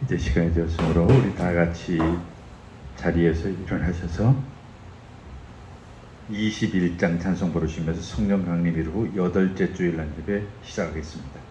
이제 시간이 되었으므로 우리 다 같이 자리에서 일어나셔서 21장 찬송 부르시면서 성령 강림이로 8째 주일날 예배 시작하겠습니다.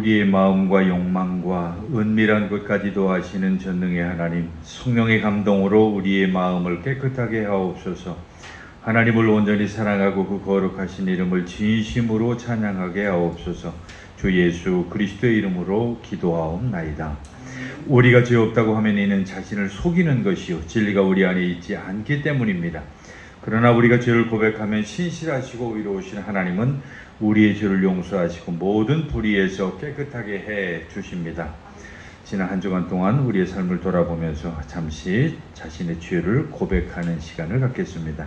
우리의 마음과 욕망과 은밀한 것까지도 아시는 전능의 하나님, 성령의 감동으로 우리의 마음을 깨끗하게 하옵소서. 하나님을 온전히 사랑하고 그 거룩하신 이름을 진심으로 찬양하게 하옵소서. 주 예수 그리스도의 이름으로 기도하옵나이다. 우리가 죄 없다고 하면 이는 자신을 속이는 것이요 진리가 우리 안에 있지 않기 때문입니다. 그러나 우리가 죄를 고백하면 신실하시고 의로우신 하나님은 우리의 죄를 용서하시고 모든 불의에서 깨끗하게 해 주십니다. 지난 한 주간 동안 우리의 삶을 돌아보면서 잠시 자신의 죄를 고백하는 시간을 갖겠습니다.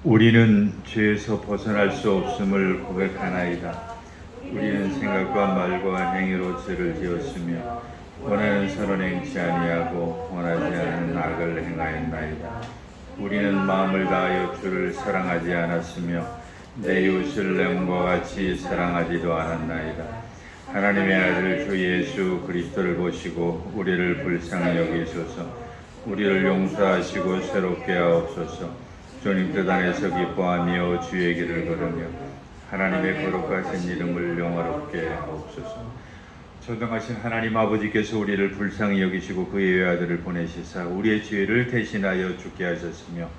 우리는 죄에서 벗어날 수 없음을 고백하나이다. 우리는 생각과 말과 행위로 죄를 지었으며 원하는 선을 행치 아니하고 원하지 않은 악을 행하였나이다. 우리는 마음을 다하여 주를 사랑하지 않았으며 내 이웃을 내 몸과 같이 사랑하지도 않았나이다. 하나님의 아들 주 예수 그리스도를 보시고 우리를 불쌍히 여기소서. 우리를 용서하시고 새롭게 하옵소서. 주님 뜻 안에서 기뻐하며 주의 길을 걸으며 하나님의 거룩하신 이름을 영화롭게 하옵소서. 전능하신 하나님 아버지께서 우리를 불쌍히 여기시고 그의 외아들을 보내시사 우리의 죄를 대신하여 죽게 하셨으며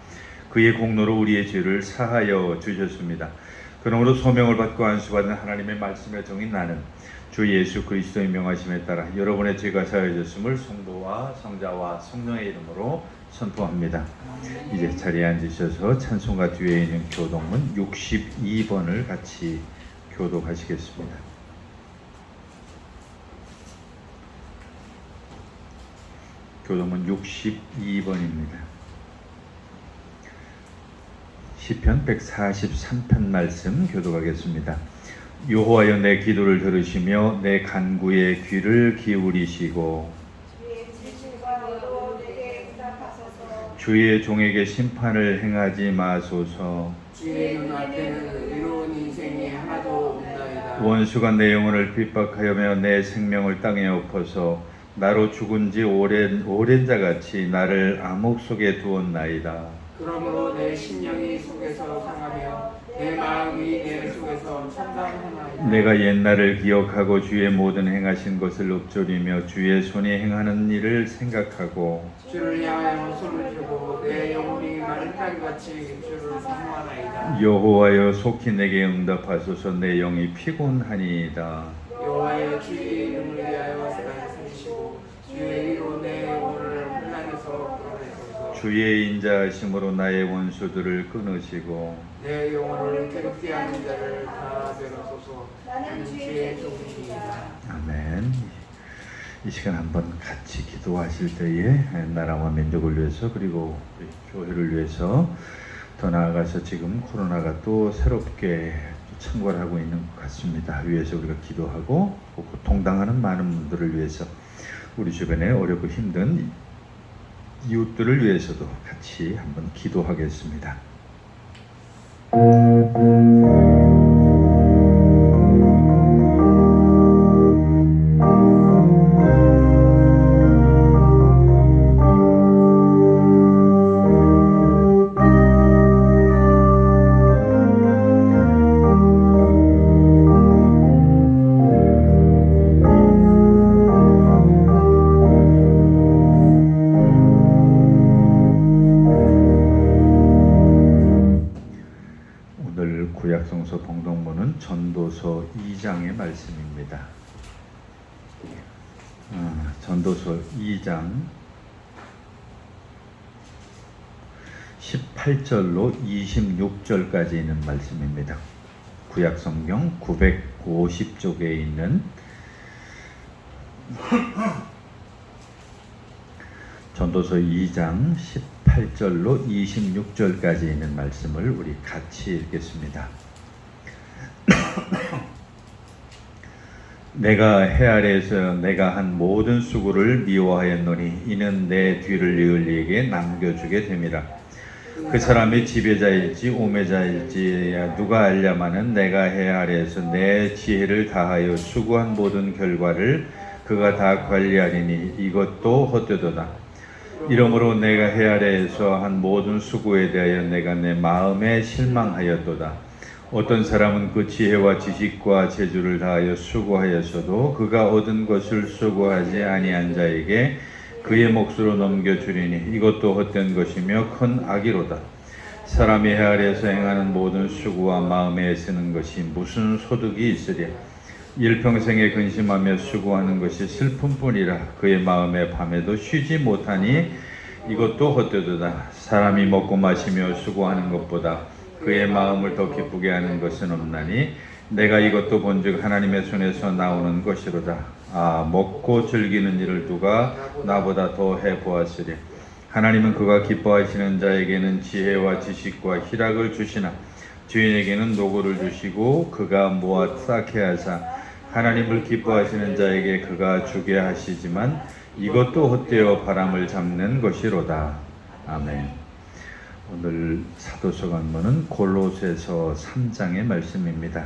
그의 공로로 우리의 죄를 사하여 주셨습니다. 그러므로 소명을 받고 안수받은 하나님의 말씀의 종인 나는 주 예수 그리스도의 명하심에 따라 여러분의 죄가 사하여졌음을 성도와 성자와 성령의 이름으로 선포합니다. 이제 자리에 앉으셔서 찬송가 뒤에 있는 교독문 62번을 같이 교독하시겠습니다. 교독문 62번입니다. 시편 143편 말씀 교독하겠습니다. 여호와여 내 기도를 들으시며 내 간구에 귀를 기울이시고 주의 지식과 주의 종에게 심판을 행하지 마소서. 주의 눈앞에는 의로운 인생이 하나도 없나이다. 원수가 내 영혼을 핍박하여며 내 생명을 땅에 엎어서 나로 죽은 지 오랜 자같이 나를 암흑 속에 두었나이다. 그러므로 내 심령이 속에서 상하며 내 마음이 내 속에서 천당하나이다. 내가 옛날을 기억하고 주의 모든 행하신 것을 읊조리며 주의 손이 행하는 일을 생각하고 주를 향하여 손을 펴고 내 영혼이 마른 땅같이 주를 사모하나이다. 여호와여 속히 내게 응답하소서. 내 영이 피곤하니이다. 여호와여 주의 이름을 위하여 살리시고 주의 이로 내 영혼을 혼란에서 끌어내소서. 주의 인자하심으로 나의 원수들을 끊으시고 내 영혼을 괴롭게 하는 자를 다 내려소서. 나는 주의 종이니이다. 아멘. 이 시간 한번 같이 기도하실 때에 나라와 민족을 위해서 그리고 우리 교회를 위해서 더 나아가서 지금 코로나가 또 새롭게 창궐하고 있는 것 같습니다. 위해서 우리가 기도하고 고통당하는 많은 분들을 위해서 우리 주변에 어렵고 힘든 이웃들을 위해서도 같이 한번 기도하겠습니다. 구약성서 봉독문은 전도서 2장의 말씀입니다. 전도서 2장 18절로 26절까지 있는 말씀입니다. 구약성경 950쪽에 있는 전도서 2장 18절로 26절까지 있는 말씀을 우리 같이 읽겠습니다. 내가 해 아래에서 내가 한 모든 수고를 미워하였노니 이는 내 뒤를 이을 이에게 남겨주게 됨이라. 그 사람이 지배자일지 오매자일지 누가 알냐마는 내가 해 아래에서 내 지혜를 다하여 수고한 모든 결과를 그가 다 관리하리니 이것도 헛되도다. 이러므로 내가 해 아래에서 한 모든 수고에 대하여 내가 내 마음에 실망하였도다. 어떤 사람은 그 지혜와 지식과 재주를 다하여 수고하였어도 그가 얻은 것을 수고하지 아니한 자에게 그의 몫으로 넘겨주리니 이것도 헛된 것이며 큰 악이로다. 사람이 해 아래에서 행하는 모든 수고와 마음에 애쓰는 것이 무슨 소득이 있으랴. 일평생에 근심하며 수고하는 것이 슬픔뿐이라. 그의 마음에 밤에도 쉬지 못하니 이것도 헛되도다. 사람이 먹고 마시며 수고하는 것보다 그의 마음을 더 기쁘게 하는 것은 없나니 내가 이것도 본즉 하나님의 손에서 나오는 것이로다. 먹고 즐기는 일을 누가 나보다 더 해보았으랴. 하나님은 그가 기뻐하시는 자에게는 지혜와 지식과 희락을 주시나 주인에게는 노고를 주시고 그가 모아 쌓게 하사 하나님을 기뻐하시는 자에게 그가 주게 하시지만 이것도 헛되어 바람을 잡는 것이로다. 아멘. 오늘 사도서 강문은 골로새서 3장의 말씀입니다.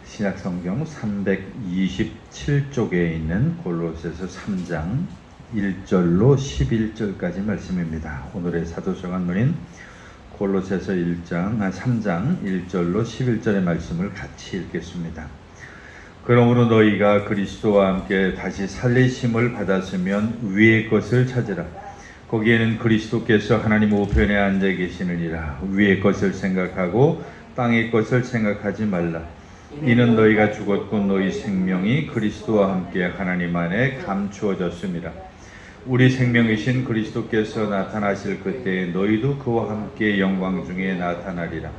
신약성경 327쪽에 있는 골로새서 3장 1절로 11절까지 말씀입니다. 오늘의 사도서 강문인 골로새서 3장 1절로 11절의 말씀을 같이 읽겠습니다. 그러므로 너희가 그리스도와 함께 다시 살리심을 받았으면 위의 것을 찾으라. 거기에는 그리스도께서 하나님 우편에 앉아 계시느니라. 위의 것을 생각하고 땅의 것을 생각하지 말라. 이는 너희가 죽었고 너희 생명이 그리스도와 함께 하나님 안에 감추어졌습니다. 우리 생명이신 그리스도께서 나타나실 그때에 너희도 그와 함께 영광 중에 나타나리라.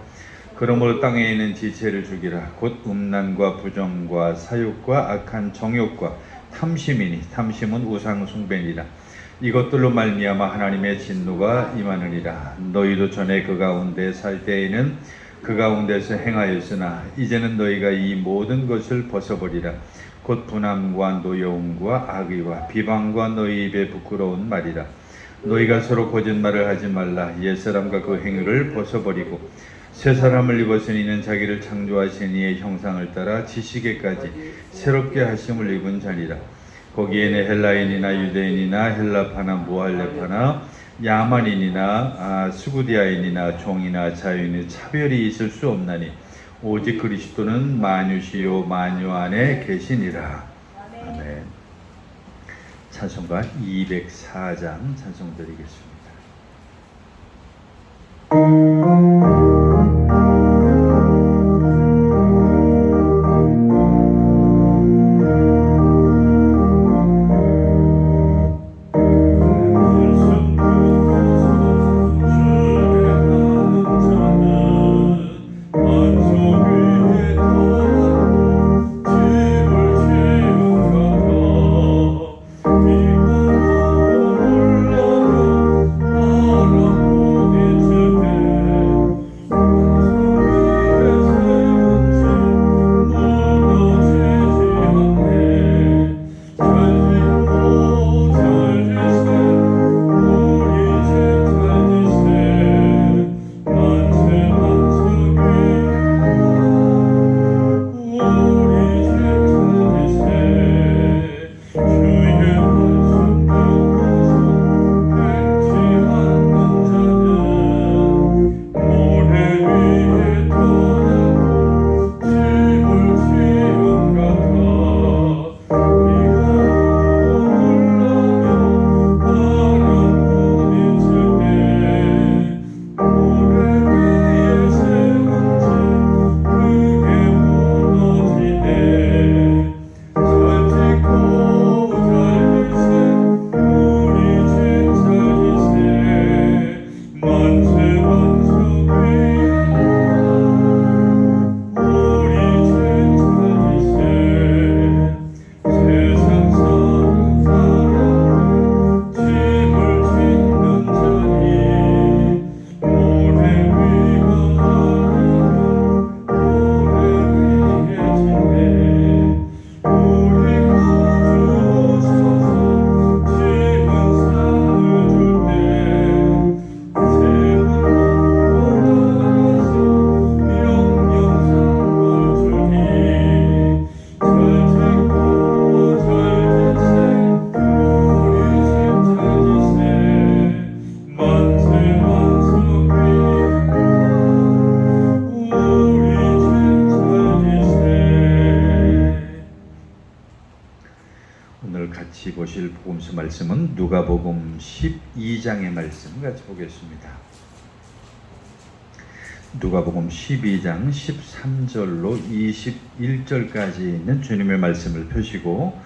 그러므로 땅에 있는 지체를 죽이라. 곧 음란과 부정과 사욕과 악한 정욕과 탐심이니 탐심은 우상 숭배니라. 이것들로 말미암아 하나님의 진노가 임하느니라. 너희도 전에 그 가운데 살 때에는 그 가운데서 행하였으나 이제는 너희가 이 모든 것을 벗어버리라. 곧 분함과 노여움과 악의와 비방과 너희 입에 부끄러운 말이라. 너희가 서로 거짓말을 하지 말라. 옛사람과 그 행위를 벗어버리고 새 사람을 입었으니 이는 자기를 창조하신 이의 형상을 따라 지식에까지 새롭게 하심을 입은 자니라. 거기에는 헬라인이나 유대인이나 헬라파나 무할레파나 야만인이나 수구디아인이나 종이나 자유인이 차별이 있을 수 없나니 오직 그리스도는 만유시요 만유 안에 계시니라. 아멘. 찬송가 204장 찬송 드리겠습니다. 오늘 같이 보실 복음서 말씀은 누가복음 12장의 말씀 같이 보겠습니다. 누가복음 12장 13절로 21절까지 있는 주님의 말씀을 펴시고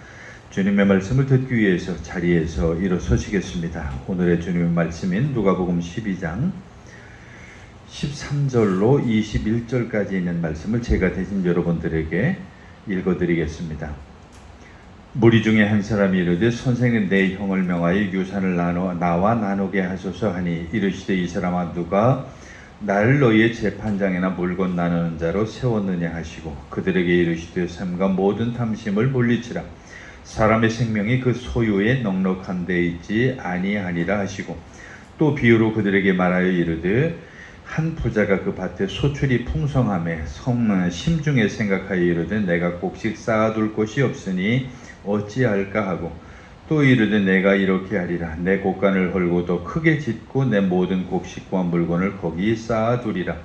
주님의 말씀을 듣기 위해서 자리에서 일어서시겠습니다. 오늘의 주님의 말씀인 누가복음 12장 13절로 21절까지 있는 말씀을 제가 대신 여러분들에게 읽어드리겠습니다. 무리 중에 한 사람이 이르되 선생님 내 형을 명하여 유산을 나와 나누게 하소서 하니 이르시되 이 사람아 누가 나를 너희의 재판장이나 물건 나누는 자로 세웠느냐 하시고 그들에게 이르시되 삼가 모든 탐심을 물리치라. 사람의 생명이 그 소유에 넉넉한 데 있지 아니하니라 하시고 또 비유로 그들에게 말하여 이르되 한 부자가 그 밭에 소출이 풍성함에 심중에 생각하여 이르되 내가 곡식 쌓아둘 곳이 없으니 어찌할까 하고 또 이르되 내가 이렇게 하리라. 내 곡간을 헐고 더 크게 짓고 내 모든 곡식과 물건을 거기 쌓아두리라.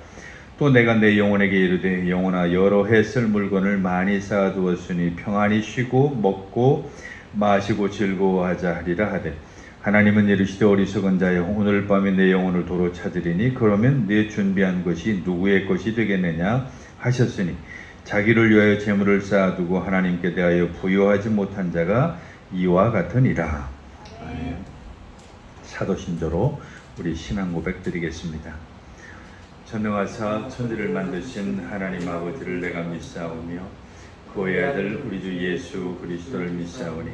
또 내가 내 영혼에게 이르되 영혼아 여러 해 쓸 물건을 많이 쌓아두었으니 평안히 쉬고 먹고 마시고 즐거워하자 하리라 하되 하나님은 이르시되 어리석은 자여 오늘 밤에 내 영혼을 도로 찾으리니 그러면 네 준비한 것이 누구의 것이 되겠느냐 하셨으니 자기를 위하여 재물을 쌓아두고 하나님께 대하여 부여하지 못한 자가 이와 같으니라. 아멘. 사도신조로 우리 신앙 고백 드리겠습니다. 전능하사 천지를 만드신 하나님 아버지를 내가 믿사오며 그의 아들 우리 주 예수 그리스도를 믿사오니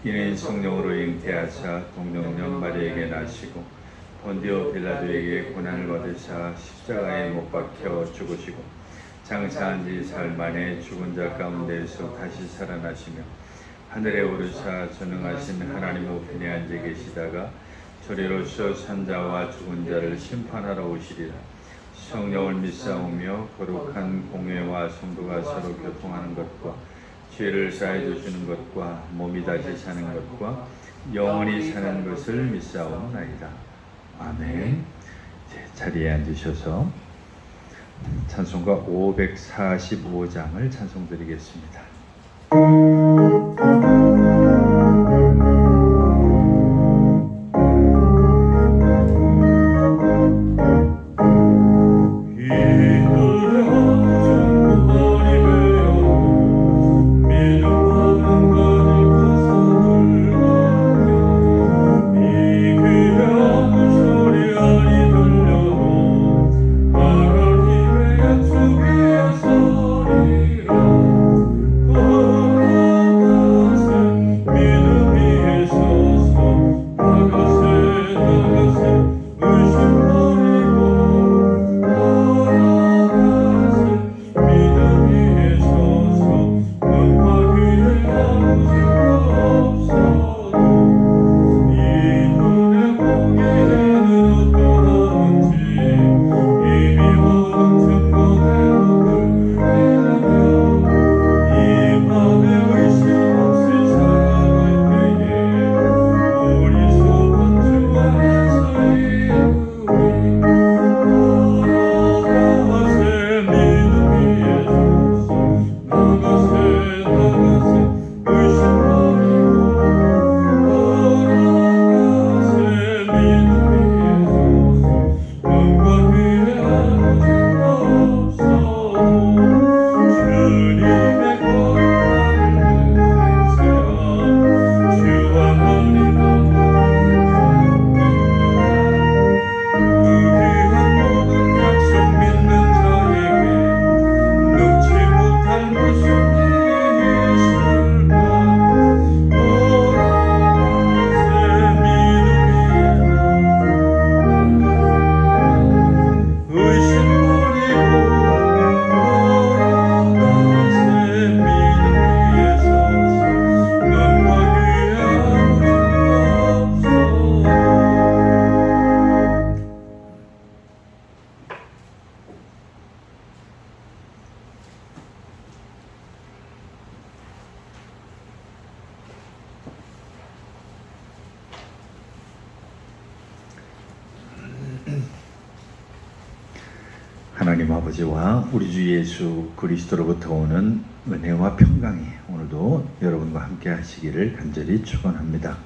이는 성령으로 잉태하사 동정녀 마리아에게 나시고 본디오 빌라도에게 고난을 받으사 십자가에 못 박혀 죽으시고 장사한 지 사흘 만에 죽은 자 가운데에서 다시 살아나시며 하늘에 오르사 전능하신 하나님 우편에 앉아 계시다가 저리로서 산자와 죽은 자를 심판하러 오시리라. 성령을 믿사오며 거룩한 공회와 성도가 서로 교통하는 것과 죄를 사해 주시는 것과 몸이 다시 사는 것과 영원히 사는 것을 믿사옵나이다. 아멘. 자리에 앉으셔서 찬송가 545장을 찬송드리겠습니다. 하나님 아버지와 우리 주 예수 그리스도로부터 오는 은혜와 평강이 오늘도 여러분과 함께 하시기를 간절히 축원합니다.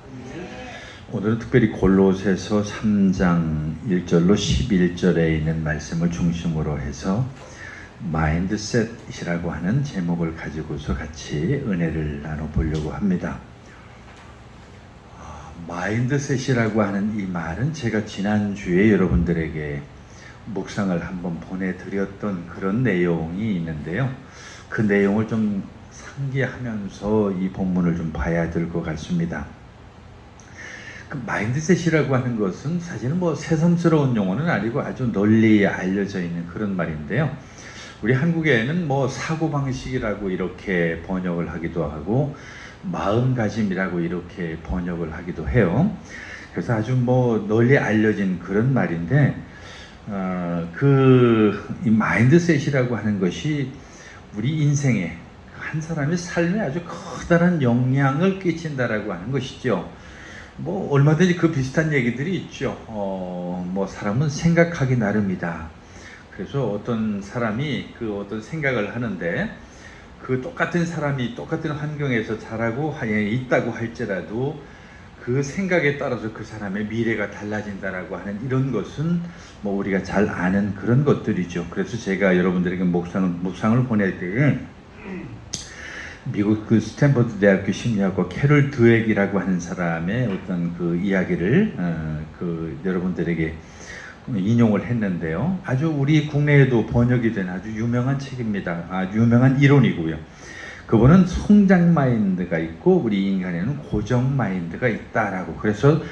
오늘은 특별히 골로새서 3장 1절로 11절에 있는 말씀을 중심으로 해서 마인드셋이라고 하는 제목을 가지고서 같이 은혜를 나눠보려고 합니다. 마인드셋이라고 하는 이 말은 제가 지난주에 여러분들에게 묵상을 한번 보내드렸던 그런 내용이 있는데요. 그 내용을 좀 상기하면서 이 본문을 좀 봐야 될 것 같습니다. 그 마인드셋이라고 하는 것은 사실은 뭐 새삼스러운 용어는 아니고 아주 널리 알려져 있는 그런 말인데요. 우리 한국에는 뭐 사고방식이라고 이렇게 번역을 하기도 하고 마음가짐이라고 이렇게 번역을 하기도 해요. 그래서 아주 뭐 널리 알려진 그런 말인데 이 마인드셋이라고 하는 것이 우리 인생에 한 사람의 삶에 아주 커다란 영향을 끼친다라고 하는 것이죠. 뭐 얼마든지 그 비슷한 얘기들이 있죠. 뭐 사람은 생각하기 나름이다. 그래서 어떤 사람이 그 어떤 생각을 하는데 그 똑같은 사람이 똑같은 환경에서 자라고 있다고 할지라도 그 생각에 따라서 그 사람의 미래가 달라진다라고 하는 이런 것은 뭐 우리가 잘 아는 그런 것들이죠. 그래서 제가 여러분들에게 묵상을 보낼 때 미국 그 스탠퍼드 대학교 심리학과 캐롤 드웨기라고 하는 사람의 어떤 그 이야기를 여러분들에게 인용을 했는데요. 아주 우리 국내에도 번역이 된 아주 유명한 책입니다. 아주 유명한 이론이고요. 그분은 성장 마인드가 있고 우리 인간에는 고정 마인드가 있다라고. 그래서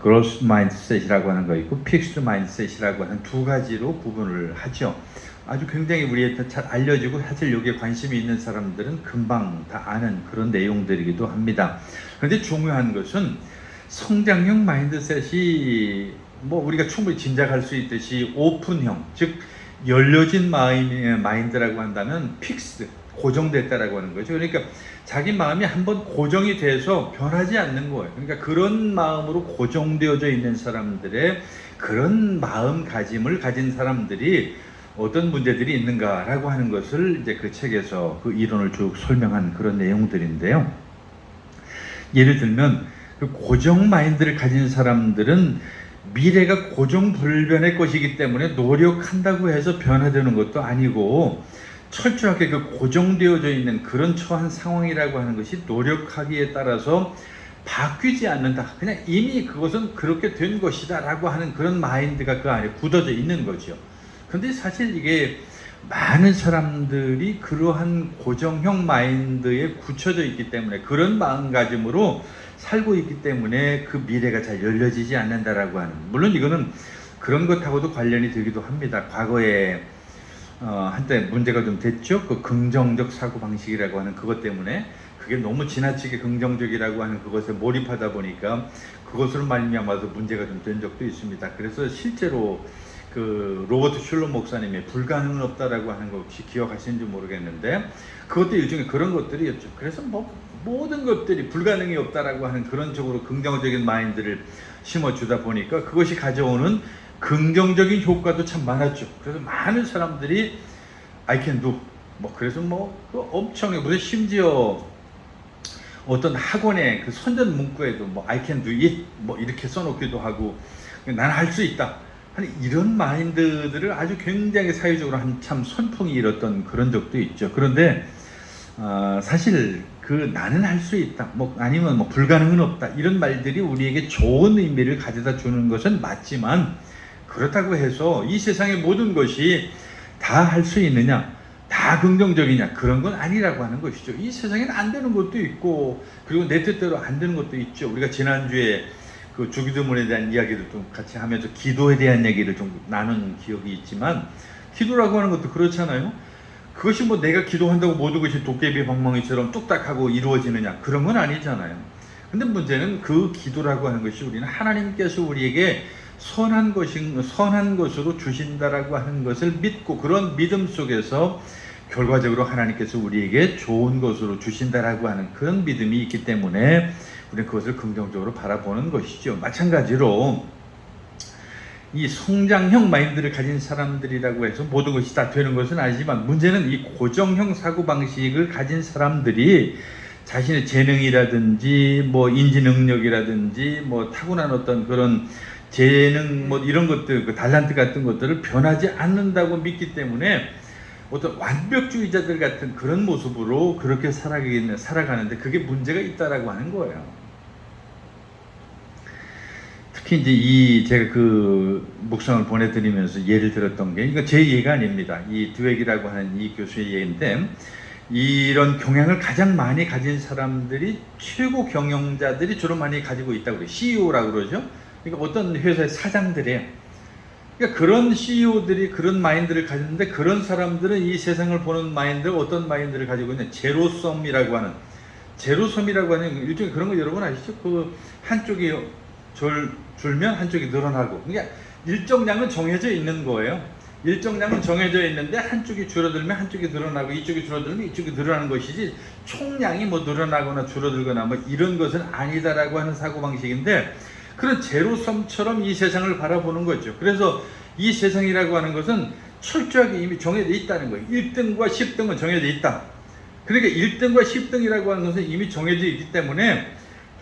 그로스 마인드셋이라고 하는 거 있고 픽스드 마인드셋이라고 하는 두 가지로 구분을 하죠. 아주 굉장히 우리한테 잘 알려지고 사실 여기에 관심이 있는 사람들은 금방 다 아는 그런 내용들이기도 합니다. 그런데 중요한 것은 성장형 마인드셋이 뭐 우리가 충분히 짐작할 수 있듯이 오픈형, 즉 열려진 마인드라고 한다면 픽스, 고정됐다라고 하는 거죠. 그러니까 자기 마음이 한번 고정이 돼서 변하지 않는 거예요. 그러니까 그런 마음으로 고정되어져 있는 사람들의 그런 마음가짐을 가진 사람들이 어떤 문제들이 있는가라고 하는 것을 이제 그 책에서 그 이론을 쭉 설명한 그런 내용들인데요. 예를 들면 그 고정 마인드를 가진 사람들은 미래가 고정불변의 것이기 때문에 노력한다고 해서 변화되는 것도 아니고 철저하게 그 고정되어져 있는 그런 처한 상황이라고 하는 것이 노력하기에 따라서 바뀌지 않는다. 그냥 이미 그것은 그렇게 된 것이다 라고 하는 그런 마인드가 그 안에 굳어져 있는 거죠. 근데 사실 이게 많은 사람들이 그러한 고정형 마인드에 굳혀져 있기 때문에 그런 마음가짐으로 살고 있기 때문에 그 미래가 잘 열려지지 않는다라고 하는, 물론 이거는 그런 것하고도 관련이 되기도 합니다. 과거에 한때 문제가 좀 됐죠. 그 긍정적 사고방식이라고 하는 그것 때문에 그게 너무 지나치게 긍정적이라고 하는 그것에 몰입하다 보니까 그것으로 말미암아서 문제가 좀 된 적도 있습니다. 그래서 실제로 그 로버트 슐러 목사님의 불가능은 없다라고 하는 거 혹시 기억하시는지 모르겠는데 그것도 일종의 그런 것들이었죠. 그래서 뭐 모든 것들이 불가능이 없다라고 하는 그런 쪽으로 긍정적인 마인드를 심어주다 보니까 그것이 가져오는 긍정적인 효과도 참 많았죠. 그래서 많은 사람들이 I can do, 뭐 그래서 그 엄청나게, 무슨 심지어 어떤 학원의 그 선전 문구에도 뭐 I can do it 뭐 이렇게 써놓기도 하고 나는 할 수 있다 하는 이런 마인드들을 아주 굉장히 사회적으로 한참 선풍이 일었던 그런 적도 있죠. 그런데 사실 그 나는 할 수 있다, 뭐 아니면 뭐 불가능은 없다 이런 말들이 우리에게 좋은 의미를 가져다 주는 것은 맞지만 그렇다고 해서 이 세상의 모든 것이 다 할 수 있느냐, 다 긍정적이냐, 그런 건 아니라고 하는 것이죠. 이 세상에는 안 되는 것도 있고 그리고 내 뜻대로 안 되는 것도 있죠. 우리가 지난주에 그 주기도문에 대한 이야기를 좀 같이 하면서 기도에 대한 얘기를 좀 나눈 기억이 있지만 기도라고 하는 것도 그렇잖아요. 그것이 뭐 내가 기도한다고 모든 것이 도깨비 방망이처럼 뚝딱하고 이루어지느냐, 그런 건 아니잖아요. 근데 문제는 그 기도라고 하는 것이 우리는 하나님께서 우리에게 선한 것으로 주신다라고 하는 것을 믿고 그런 믿음 속에서 결과적으로 하나님께서 우리에게 좋은 것으로 주신다라고 하는 그런 믿음이 있기 때문에 우리는 그것을 긍정적으로 바라보는 것이죠. 마찬가지로 이 성장형 마인드를 가진 사람들이라고 해서 모든 것이 다 되는 것은 아니지만 문제는 이 고정형 사고방식을 가진 사람들이 자신의 재능이라든지 뭐 인지 능력이라든지 뭐 타고난 어떤 그런 재능 뭐 이런 것들, 그 달란트 같은 것들을 변하지 않는다고 믿기 때문에 어떤 완벽주의자들 같은 그런 모습으로 그렇게 살아가는데 그게 문제가 있다라고 하는 거예요. 특히 이제 제가 그 묵상을 보내드리면서 예를 들었던 게, 이거 제 예가 아닙니다. 이 드웩이라고 하는 이 교수의 예인데, 이런 경향을 가장 많이 가진 사람들이 최고 경영자들이 주로 많이 가지고 있다고 그래요. CEO라고 그러죠. 그러니까 어떤 회사의 사장들이에요. 그러니까 그런 CEO들이 그런 마인드를 가졌는데 그런 사람들은 이 세상을 보는 마인드를 어떤 마인드를 가지고 있냐, 제로섬이라고 하는 일종의 그런 거 여러분 아시죠? 그 한쪽이 줄면 한쪽이 늘어나고, 그러니까 일정량은 정해져 있는 거예요. 일정량은 정해져 있는데 한쪽이 줄어들면 한쪽이 늘어나고 이쪽이 줄어들면 이쪽이 늘어나는 것이지 총량이 뭐 늘어나거나 줄어들거나 뭐 이런 것은 아니다라고 하는 사고방식인데, 그런 제로섬처럼 이 세상을 바라보는 거죠. 그래서 이 세상이라고 하는 것은 철저하게 이미 정해져 있다는 거예요. 1등과 10등은 정해져 있다. 그러니까 1등과 10등이라고 하는 것은 이미 정해져 있기 때문에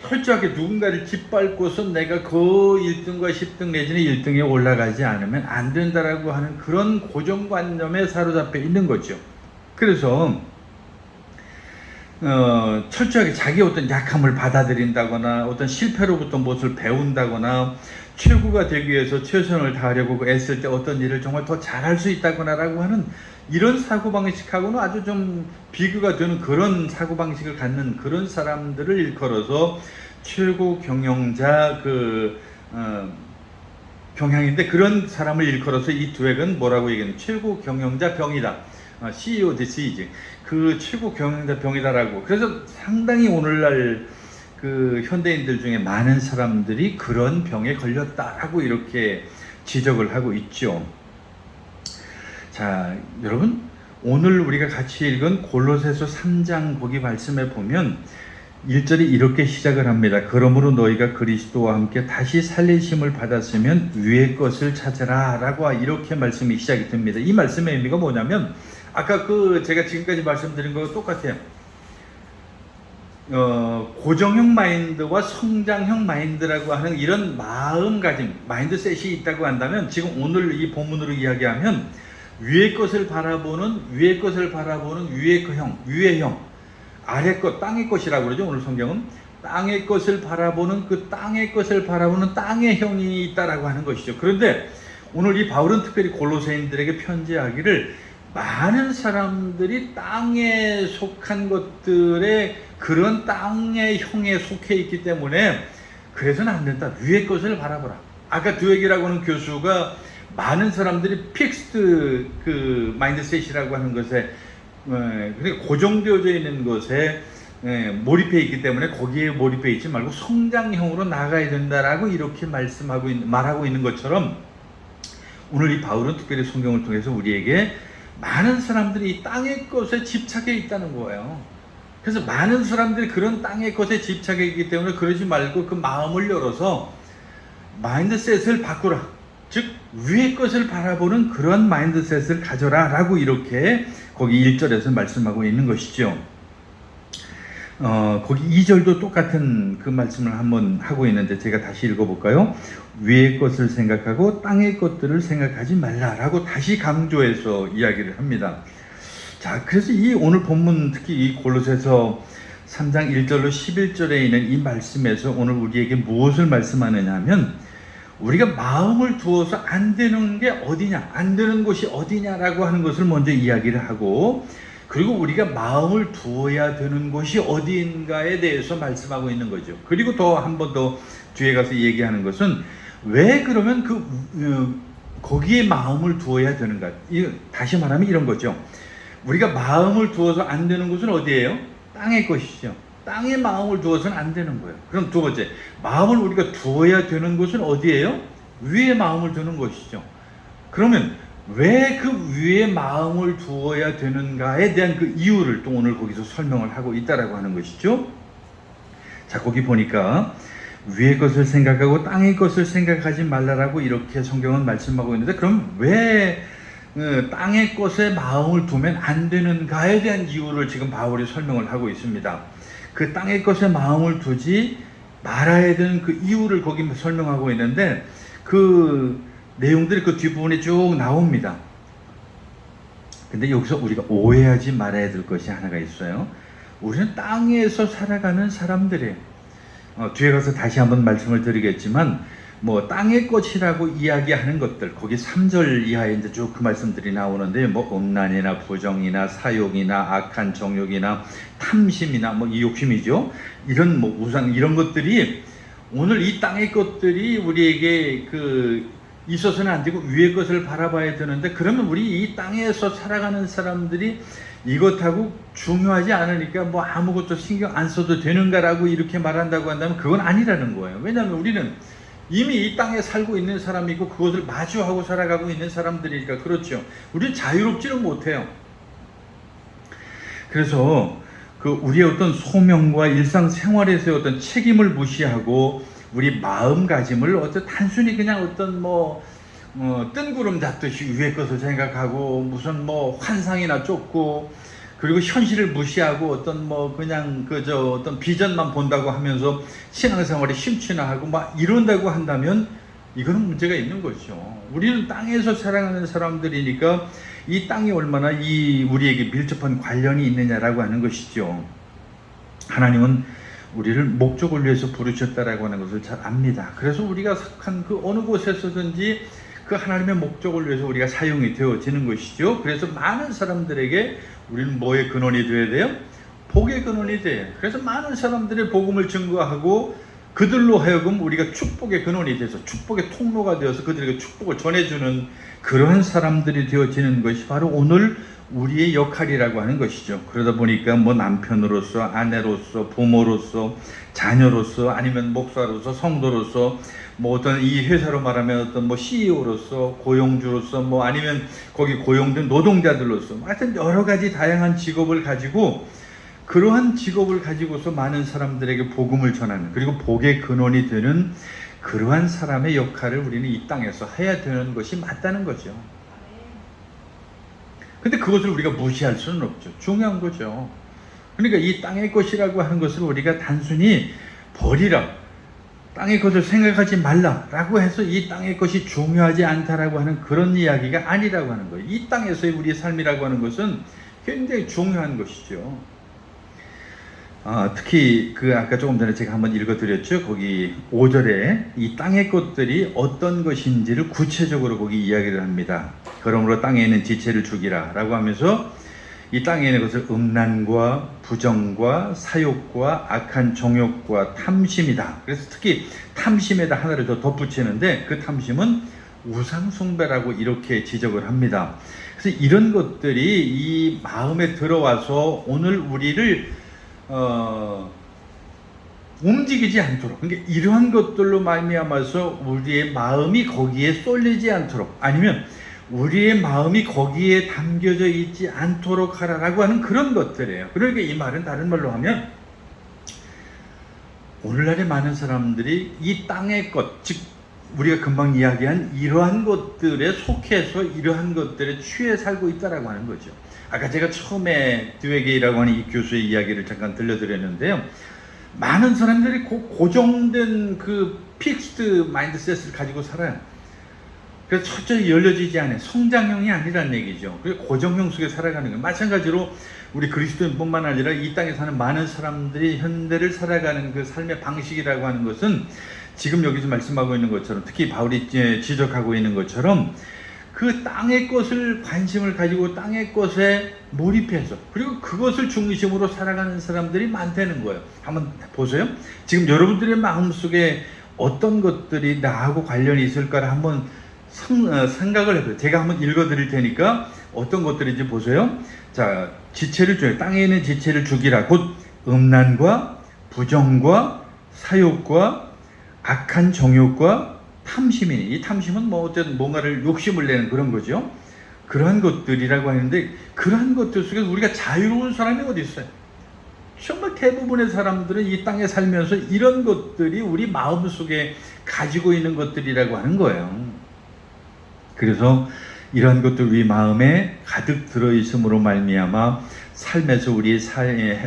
철저하게 누군가를 짓밟고서 내가 그 1등과 10등 내지는 1등에 올라가지 않으면 안 된다라고 하는 그런 고정관념에 사로잡혀 있는 거죠. 그래서 철저하게 자기 어떤 약함을 받아들인다거나 어떤 실패로부터 무엇을 배운다거나 최고가 되기 위해서 최선을 다하려고 애쓸 때 어떤 일을 정말 더 잘할 수 있다거나라고 하는 이런 사고방식하고는 아주 좀 비교가 되는 그런 사고방식을 갖는 그런 사람들을 일컬어서 최고 경영자 경향인데, 그런 사람을 일컬어서 이 드웩은 뭐라고 얘기하는, 최고 경영자 병이다. CEO disease, 그 최고 경영자 병이다라고. 그래서 상당히 오늘날 그 현대인들 중에 많은 사람들이 그런 병에 걸렸다라고 이렇게 지적을 하고 있죠. 자, 여러분, 오늘 우리가 같이 읽은 골로새서 3장 거기 말씀에 보면 1절이 이렇게 시작을 합니다. 그러므로 너희가 그리스도와 함께 다시 살리심을 받았으면 위의 것을 찾으라 라고 이렇게 말씀이 시작이 됩니다. 이 말씀의 의미가 뭐냐면 아까 제가 지금까지 말씀드린 거와 똑같아요. 고정형 마인드와 성장형 마인드라고 하는 이런 마음가짐, 마인드셋이 있다고 한다면 지금 오늘 이 본문으로 이야기하면 위의 것을 바라보는 위의 형, 위의 형, 아래 것, 땅의 것이라고 그러죠. 오늘 성경은 땅의 것을 바라보는 그 땅의 것을 바라보는 땅의 형이 있다라고 하는 것이죠. 그런데 오늘 이 바울은 특별히 골로새인들에게 편지하기를 많은 사람들이 땅에 속한 것들의 그런 땅의 형에 속해 있기 때문에 그래서는 안 된다. 위의 것을 바라보라. 아까 드웨기라고 하는 교수가 많은 사람들이 픽스드 그 마인드셋이라고 하는 것에 그러니까 고정되어져 있는 것에 몰입해 있기 때문에 거기에 몰입해 있지 말고 성장형으로 나가야 된다라고 이렇게 말하고 있는 것처럼 오늘 이 바울은 특별히 성경을 통해서 우리에게 많은 사람들이 이 땅의 것에 집착해 있다는 거예요. 그래서 많은 사람들이 그런 땅의 것에 집착해 있기 때문에 그러지 말고 그 마음을 열어서 마인드셋을 바꾸라. 즉 위의 것을 바라보는 그런 마인드셋을 가져라 라고 이렇게 거기 1절에서 말씀하고 있는 것이죠. 거기 2절도 똑같은 그 말씀을 한번 하고 있는데 제가 다시 읽어볼까요? 위의 것을 생각하고 땅의 것들을 생각하지 말라라고 다시 강조해서 이야기를 합니다. 자, 그래서 이 오늘 본문 특히 이 골로새서 3장 1절로 11절에 있는 이 말씀에서 오늘 우리에게 무엇을 말씀하느냐 하면 우리가 마음을 두어서 안 되는 게 어디냐, 안 되는 곳이 어디냐라고 하는 것을 먼저 이야기를 하고 그리고 우리가 마음을 두어야 되는 곳이 어디인가에 대해서 말씀하고 있는 거죠. 그리고 더 한 번 더 뒤에 가서 얘기하는 것은 왜 그러면 거기에 마음을 두어야 되는가. 다시 말하면 이런 거죠. 우리가 마음을 두어서 안 되는 곳은 어디예요? 땅의 것이죠. 땅에 마음을 두어서는 안 되는 거예요. 그럼 두 번째, 마음을 우리가 두어야 되는 곳은 어디예요? 위에 마음을 두는 것이죠. 그러면 왜 그 위에 마음을 두어야 되는가에 대한 그 이유를 또 오늘 거기서 설명을 하고 있다라고 하는 것이죠. 자, 거기 보니까 위의 것을 생각하고 땅의 것을 생각하지 말라라고 이렇게 성경은 말씀하고 있는데 그럼 왜 땅의 것에 마음을 두면 안 되는가에 대한 이유를 지금 바울이 설명을 하고 있습니다. 그 땅의 것에 마음을 두지 말아야 되는 그 이유를 거기 설명하고 있는데 그 내용들이 그 뒷부분에 쭉 나옵니다. 근데 여기서 우리가 오해하지 말아야 될 것이 하나가 있어요. 우리는 땅에서 살아가는 사람들이에요. 뒤에 가서 다시 한번 말씀을 드리겠지만 뭐 땅의 것이라고 이야기하는 것들 거기 3절 이하에 이제 쭉 그 말씀들이 나오는데 뭐 음란이나 부정이나 사욕이나 악한 정욕이나 탐심이나 뭐 이 욕심이죠. 이런 뭐 우상 이런 것들이 오늘 이 땅의 것들이 우리에게 있어서는 안 되고 위의 것을 바라봐야 되는데 그러면 우리 이 땅에서 살아가는 사람들이 이것하고 중요하지 않으니까 뭐 아무것도 신경 안 써도 되는가라고 이렇게 말한다고 한다면 그건 아니라는 거예요. 왜냐하면 우리는 이미 이 땅에 살고 있는 사람이고 그것을 마주하고 살아가고 있는 사람들이니까 그렇죠. 우리는 자유롭지는 못해요. 그래서 우리의 어떤 소명과 일상생활에서의 어떤 책임을 무시하고 우리 마음가짐을 단순히 그냥 어떤 뜬구름 잡듯이 위의 것을 생각하고 무슨 환상이나 쫓고 그리고 현실을 무시하고 어떤 비전만 본다고 하면서 신앙생활에 심취나 하고 이런다고 한다면 이거는 문제가 있는 거죠. 우리는 땅에서 살아가는 사람들이니까 이 땅이 얼마나 우리에게 밀접한 관련이 있느냐라고 하는 것이죠. 하나님은 우리를 목적을 위해서 부르셨다라고 하는 것을 잘 압니다. 그래서 우리가 속한 그 어느 곳에서든지 그 하나님의 목적을 위해서 우리가 사용이 되어지는 것이죠. 그래서 많은 사람들에게 우리는 뭐의 근원이 되어야 돼요? 복의 근원이 돼요. 그래서 많은 사람들의 복음을 증거하고 그들로 하여금 우리가 축복의 근원이 돼서 축복의 통로가 되어서 그들에게 축복을 전해주는 그러한 사람들이 되어지는 것이 바로 오늘 우리의 역할이라고 하는 것이죠. 그러다 보니까 뭐 남편으로서, 아내로서, 부모로서, 자녀로서, 아니면 목사로서, 성도로서, 뭐 어떤 이 회사로 말하면 어떤 뭐 CEO로서, 고용주로서, 뭐 아니면 거기 고용된 노동자들로서, 하여튼 여러 가지 다양한 직업을 가지고, 그러한 직업을 가지고서 많은 사람들에게 복음을 전하는, 그리고 복의 근원이 되는 그러한 사람의 역할을 우리는 이 땅에서 해야 되는 것이 맞다는 거죠. 근데 그것을 우리가 무시할 수는 없죠. 중요한 거죠. 그러니까 이 땅의 것이라고 하는 것을 우리가 단순히 버리라, 땅의 것을 생각하지 말라라고 해서 이 땅의 것이 중요하지 않다라고 하는 그런 이야기가 아니라고 하는 거예요. 이 땅에서의 우리의 삶이라고 하는 것은 굉장히 중요한 것이죠. 특히 아까 조금 전에 제가 한번 읽어드렸죠. 거기 5절에 이 땅의 것들이 어떤 것인지를 구체적으로 거기 이야기를 합니다. 그러므로 땅에 있는 지체를 죽이라 라고 하면서 이 땅에 있는 것을 음란과 부정과 사욕과 악한 정욕과 탐심이다. 그래서 특히 탐심에다 하나를 더 덧붙이는데, 그 탐심은 우상숭배라고 이렇게 지적을 합니다. 그래서 이런 것들이 이 마음에 들어와서 오늘 우리를 움직이지 않도록, 그러니까 이러한 것들로 말미암아서 우리의 마음이 거기에 쏠리지 않도록, 아니면 우리의 마음이 거기에 담겨져 있지 않도록 하라라고 하는 그런 것들이에요. 그러니까 이 말은 다른 말로 하면, 오늘날의 많은 사람들이 이 땅의 것, 즉 우리가 금방 이야기한 이러한 것들에 속해서 이러한 것들에 취해 살고 있다라고 하는 거죠. 아까 제가 처음에 드웨게이라고 하는 이 교수의 이야기를 잠깐 들려드렸는데요. 많은 사람들이 고정된 그 픽스드 마인드셋을 가지고 살아요. 그래서 철저히 열려지지 않아요. 성장형이 아니란 얘기죠. 그리고 고정형 속에 살아가는 거예요. 마찬가지로 우리 그리스도인뿐만 아니라 이 땅에 사는 많은 사람들이 현대를 살아가는 그 삶의 방식이라고 하는 것은 지금 여기서 말씀하고 있는 것처럼, 특히 바울이 지적하고 있는 것처럼 그 땅의 것을 관심을 가지고 땅의 것에 몰입해서, 그리고 그것을 중심으로 살아가는 사람들이 많다는 거예요. 한번 보세요. 지금 여러분들의 마음속에 어떤 것들이 나하고 관련이 있을까를 한번 생각을 해보세요. 제가 한번 읽어드릴 테니까 어떤 것들인지 보세요. 자, 지체를 죽여, 땅에 있는 지체를 죽이라. 곧 음란과 부정과 사욕과 악한 정욕과 탐심이니, 이 탐심은 뭐 어쨌든 뭔가를 욕심을 내는 그런 거죠. 그러한 것들이라고 하는데, 그러한 것들 속에서 우리가 자유로운 사람이 어디 있어요? 정말 대부분의 사람들은 이 땅에 살면서 이런 것들이 우리 마음속에 가지고 있는 것들이라고 하는 거예요. 그래서 이러한 것들 우리 마음에 가득 들어있음으로 말미암아 삶에서 우리의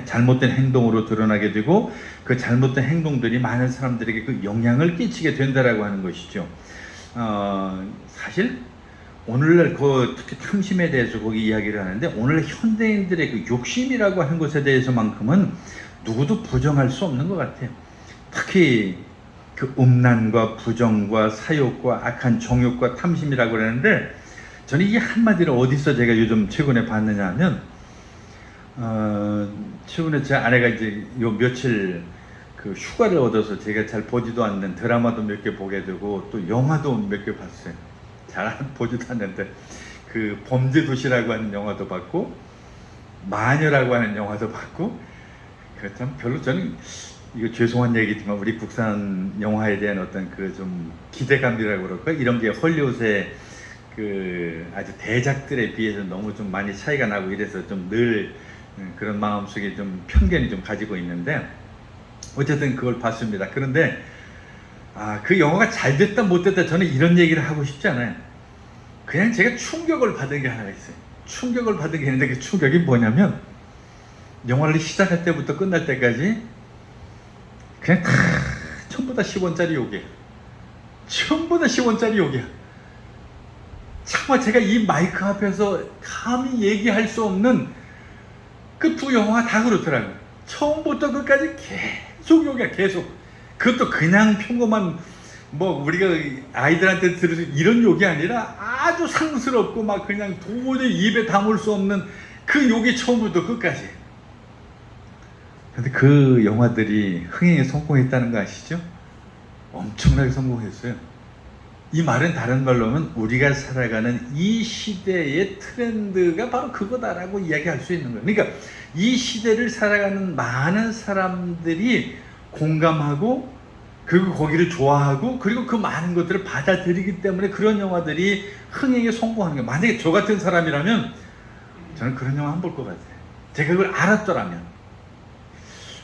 잘못된 행동으로 드러나게 되고, 그 잘못된 행동들이 많은 사람들에게 그 영향을 끼치게 된다라고 하는 것이죠. 사실 오늘날 특히 탐심에 대해서 거기 이야기를 하는데, 오늘 현대인들의 그 욕심이라고 하는 것에 대해서만큼은 누구도 부정할 수 없는 것 같아요. 특히 그 음란과 부정과 사욕과 악한 정욕과 탐심이라고 그러는데, 저는 이 한마디를 어디서 제가 요즘 최근에 봤느냐 하면, 최근에 제 아내가 이제 요 며칠 그 휴가를 얻어서 제가 잘 보지도 않는 드라마도 몇 개 보게 되고, 또 영화도 몇 개 봤어요. 잘 보지도 않는데, 그 범죄도시라고 하는 영화도 봤고, 마녀라고 하는 영화도 봤고, 그 참 별로 저는, 이거 죄송한 얘기지만 우리 국산 영화에 대한 어떤 그 좀 기대감이라고 그럴까, 이런 게 헐리우드의 그 아주 대작들에 비해서 너무 좀 많이 차이가 나고 이래서 좀 늘 그런 마음속에 좀 편견이 좀 가지고 있는데, 어쨌든 그걸 봤습니다. 그런데 그 영화가 잘 됐다 못 됐다 저는 이런 얘기를 하고 싶지 않아요. 그냥 제가 충격을 받은 게 하나 있어요. 충격을 받은 게 있는데, 그 충격이 뭐냐면, 영화를 시작할 때부터 끝날 때까지 그냥 다 전부 다 10원짜리 욕이야. 전부 다 10원짜리 욕이야. 정말 제가 이 마이크 앞에서 감히 얘기할 수 없는 그 두 영화가 다 그렇더라고요. 처음부터 끝까지 계속 욕이야, 계속. 그것도 그냥 평범한, 뭐 우리가 아이들한테 들을 이런 욕이 아니라 아주 상스럽고 막 그냥 도저히 입에 담을 수 없는 그 욕이 처음부터 끝까지. 근데 그 영화들이 흥행에 성공했다는 거 아시죠? 엄청나게 성공했어요. 이 말은 다른 말로 하면 우리가 살아가는 이 시대의 트렌드가 바로 그거다라고 이야기할 수 있는 거예요. 그러니까 이 시대를 살아가는 많은 사람들이 공감하고 그리고 거기를 좋아하고 그리고 그 많은 것들을 받아들이기 때문에 그런 영화들이 흥행에 성공하는 거예요. 만약에 저 같은 사람이라면 저는 그런 영화 안 볼 것 같아요. 제가 그걸 알았더라면.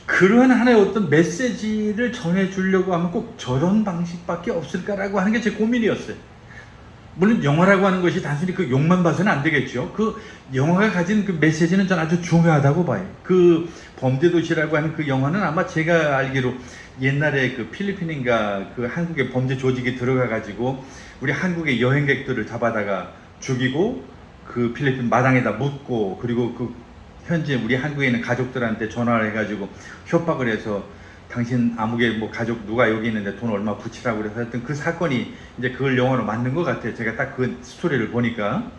그러한 하나의 어떤 메시지를 전해주려고 하면 꼭 저런 방식밖에 없을까라고 하는 게 제 고민이었어요. 물론 영화라고 하는 것이 단순히 그 욕만 봐서는 안 되겠죠. 그 영화가 가진 그 메시지는 저는 아주 중요하다고 봐요. 그 범죄도시라고 하는 그 영화는 아마 제가 알기로 옛날에 그 필리핀인가 그 한국의 범죄 조직이 들어가가지고 우리 한국의 여행객들을 잡아다가 죽이고 그 필리핀 마당에다 묻고 그리고 그 현재 우리 한국에 있는 가족들한테 전화를 해가지고 협박을 해서 당신 아무개 뭐 가족 누가 여기 있는데 돈 얼마 붙이라고 그래서 하여튼 그 사건이 이제 그걸 영화로 만든 것 같아요. 제가 딱 그 스토리를 보니까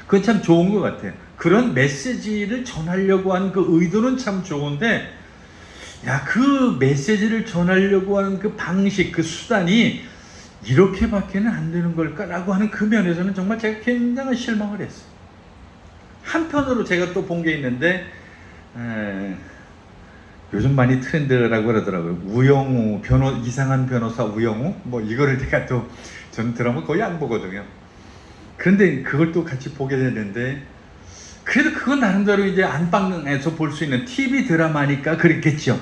그건 참 좋은 것 같아요. 그런 메시지를 전하려고 하는 그 의도는 참 좋은데 야, 그 메시지를 전하려고 하는 그 방식, 그 수단이 이렇게밖에는 안 되는 걸까라고 하는 그 면에서는 정말 제가 굉장히 실망을 했어요. 한편으로 제가 또 본 게 있는데 요즘 많이 트렌드라고 그러더라고요. 우영우 이상한 변호사 우영우 뭐 이거를 제가 또 전 드라마 거의 안 보거든요. 그런데 그걸 또 같이 보게 되는데 그래도 그건 나름대로 이제 안방에서 볼 수 있는 TV 드라마니까 그랬겠죠.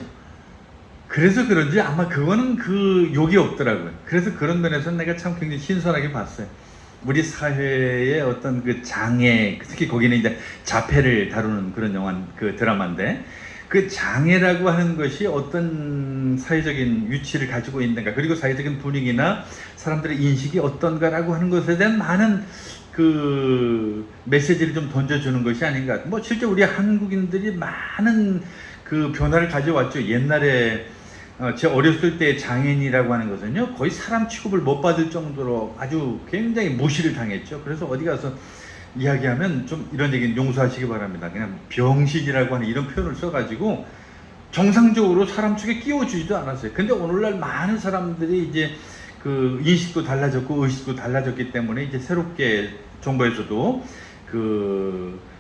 그래서 그런지 아마 그거는 그 욕이 없더라고요. 그래서 그런 면에서는 내가 참 굉장히 신선하게 봤어요. 우리 사회의 어떤 그 장애, 특히 거기는 이제 자폐를 다루는 그런 영화, 그 드라마인데, 그 장애라고 하는 것이 어떤 사회적인 위치를 가지고 있는가, 그리고 사회적인 분위기나 사람들의 인식이 어떤가라고 하는 것에 대한 많은 그 메시지를 좀 던져주는 것이 아닌가. 뭐 실제 우리 한국인들이 많은 그 변화를 가져왔죠. 옛날에 제 어렸을 때 장애인이라고 하는 것은요 거의 사람 취급을 못 받을 정도로 아주 굉장히 무시를 당했죠. 그래서 어디 가서 이야기하면 좀 이런 얘기는 용서하시기 바랍니다. 그냥 병신이라고 하는 이런 표현을 써가지고 정상적으로 사람 축에 끼워주지도 않았어요. 근데 오늘날 많은 사람들이 이제 그 인식도 달라졌고 의식도 달라졌기 때문에 이제 새롭게 정부에서도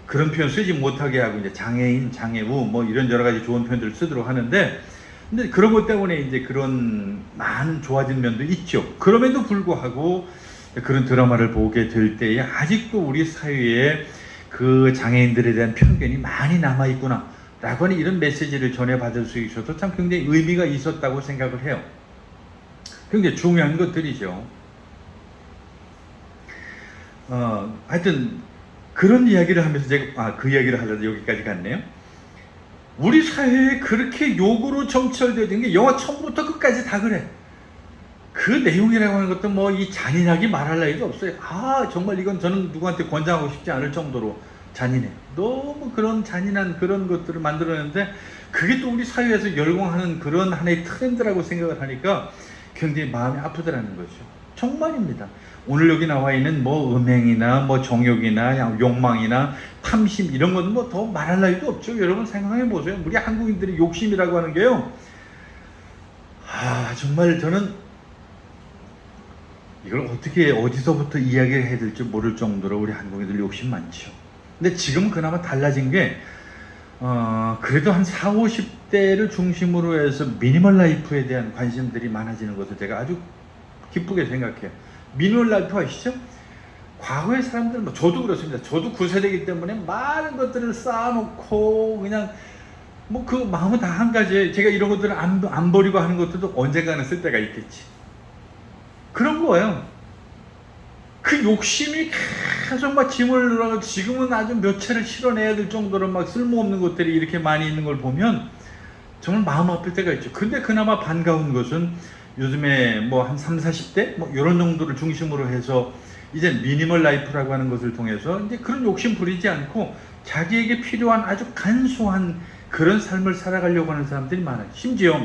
그런 표현 쓰지 못하게 하고 이제 장애인, 장애우 뭐 이런 여러 가지 좋은 표현들을 쓰도록 하는데, 근데 그런 것 때문에 이제 그런 많은 좋아진 면도 있죠. 그럼에도 불구하고 그런 드라마를 보게 될 때에 아직도 우리 사회에 그 장애인들에 대한 편견이 많이 남아있구나 라고 하는 이런 메시지를 전해받을 수 있어서 참 굉장히 의미가 있었다고 생각을 해요. 굉장히 중요한 것들이죠. 하여튼 그런 이야기를 하면서 제가 그 이야기를 하려다 여기까지 갔네요. 우리 사회에 그렇게 욕으로 점철되어진 게 영화 처음부터 끝까지 다 그래. 그 내용이라고 하는 것도 뭐 이 잔인하게 말할 나위도 없어요. 정말 이건 저는 누구한테 권장하고 싶지 않을 정도로 잔인해. 너무 그런 잔인한 그런 것들을 만들어냈는데 그게 또 우리 사회에서 열광하는 그런 하나의 트렌드라고 생각을 하니까 굉장히 마음이 아프더라는 거죠. 정말입니다. 오늘 여기 나와 있는 뭐 음행이나 뭐 정욕이나 욕망이나 탐심 이런 건 뭐 더 말할 나위도 없죠. 여러분 생각해 보세요. 우리 한국인들의 욕심이라고 하는 게요. 정말 저는 이걸 어떻게 어디서부터 이야기를 해야 될지 모를 정도로 우리 한국인들 욕심 많죠. 근데 지금 그나마 달라진 게 그래도 한 40, 50대를 중심으로 해서 미니멀 라이프에 대한 관심들이 많아지는 것을 제가 아주 기쁘게 생각해요. 미니멀 라이프 아시죠? 과거의 사람들, 저도 그렇습니다. 저도 9세대이기 때문에 많은 것들을 쌓아놓고 그냥 뭐 그 마음은 다 한 가지. 제가 이런 것들을 안 버리고 하는 것들도 언젠가는 쓸 때가 있겠지. 그런 거예요. 그 욕심이 계속 막 짐을 늘어가고 지금은 아주 몇 채를 실어내야 될 정도로 막 쓸모없는 것들이 이렇게 많이 있는 걸 보면 정말 마음 아플 때가 있죠. 근데 그나마 반가운 것은 요즘에 뭐 한 30, 40대 뭐 이런 정도를 중심으로 해서 이제 미니멀 라이프라고 하는 것을 통해서 이제 그런 욕심 부리지 않고 자기에게 필요한 아주 간소한 그런 삶을 살아가려고 하는 사람들이 많아요. 심지어